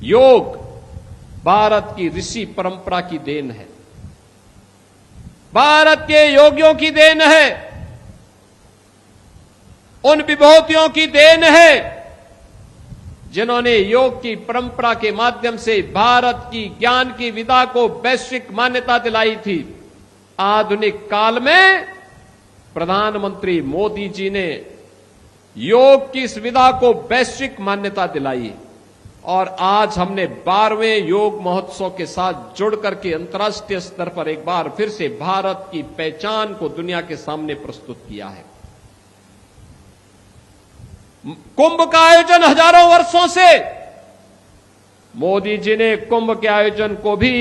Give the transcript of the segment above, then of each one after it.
योग भारत की ऋषि परंपरा की देन है, भारत के योगियों की देन है, उन विभूतियों की देन है जिन्होंने योग की परंपरा के माध्यम से भारत की ज्ञान की विधा को वैश्विक मान्यता दिलाई थी। आधुनिक काल में प्रधानमंत्री मोदी जी ने योग की इस विधा को वैश्विक मान्यता दिलाई और आज हमने 12वें योग महोत्सव के साथ जुड़ करके अंतर्राष्ट्रीय स्तर पर एक बार फिर से भारत की पहचान को दुनिया के सामने प्रस्तुत किया है। कुंभ का आयोजन हजारों वर्षों से मोदी जी ने कुंभ के आयोजन को भी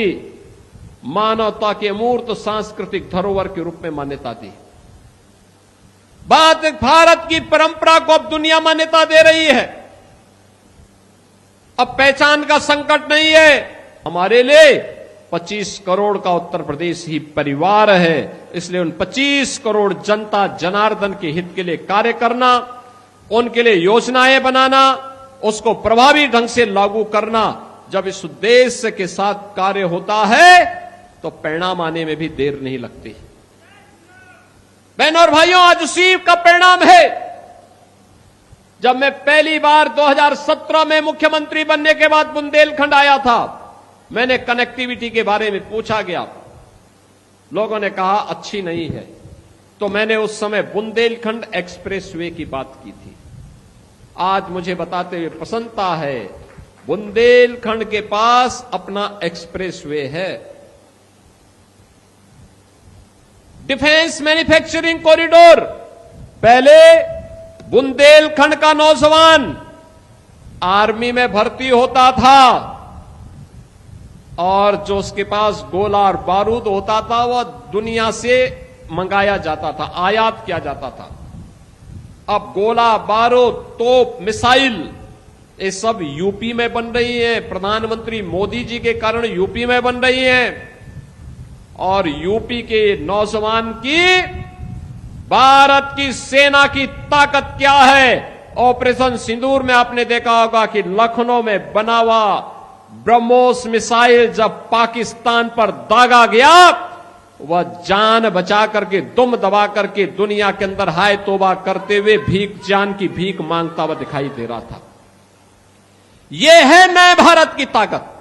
मानवता के अमूर्त सांस्कृतिक धरोहर के रूप में मान्यता दी। भारत की परंपरा को अब दुनिया मान्यता दे रही है। अब पहचान का संकट नहीं है। हमारे लिए 25 करोड़ का उत्तर प्रदेश ही परिवार है, इसलिए उन 25 करोड़ जनता जनार्दन के हित के लिए कार्य करना, उनके लिए योजनाएं बनाना, उसको प्रभावी ढंग से लागू करना, जब इस उद्देश्य के साथ कार्य होता है तो परिणाम आने में भी देर नहीं लगती। बहनों और भाइयों, आज उसी का परिणाम है। जब मैं पहली बार 2017 में मुख्यमंत्री बनने के बाद बुंदेलखंड आया था, मैंने कनेक्टिविटी के बारे में पूछा गया। लोगों ने कहा अच्छी नहीं है, तो मैंने उस समय बुंदेलखंड एक्सप्रेसवे की बात की थी। आज मुझे बताते हुए प्रसन्नता है, बुंदेलखंड के पास अपना एक्सप्रेसवे है। डिफेंस मैन्युफैक्चरिंग कॉरिडोर, पहले बुंदेलखंड का नौजवान आर्मी में भर्ती होता था और जो उसके पास गोला और बारूद होता था वह दुनिया से मंगाया जाता था, आयात किया जाता था। अब गोला बारूद, तोप, मिसाइल ये सब यूपी में बन रही है। प्रधानमंत्री मोदी जी के कारण यूपी में बन रही है और यूपी के नौजवान की, भारत की सेना की ताकत क्या है। ऑपरेशन सिंदूर में आपने देखा होगा कि लखनऊ में बना हुआ ब्रह्मोस मिसाइल जब पाकिस्तान पर दागा गया, वह जान बचा करके, दुम दबा करके दुनिया के अंदर हाय तौबा करते हुए जान की भीख मांगता हुआ दिखाई दे रहा था। यह है नए भारत की ताकत।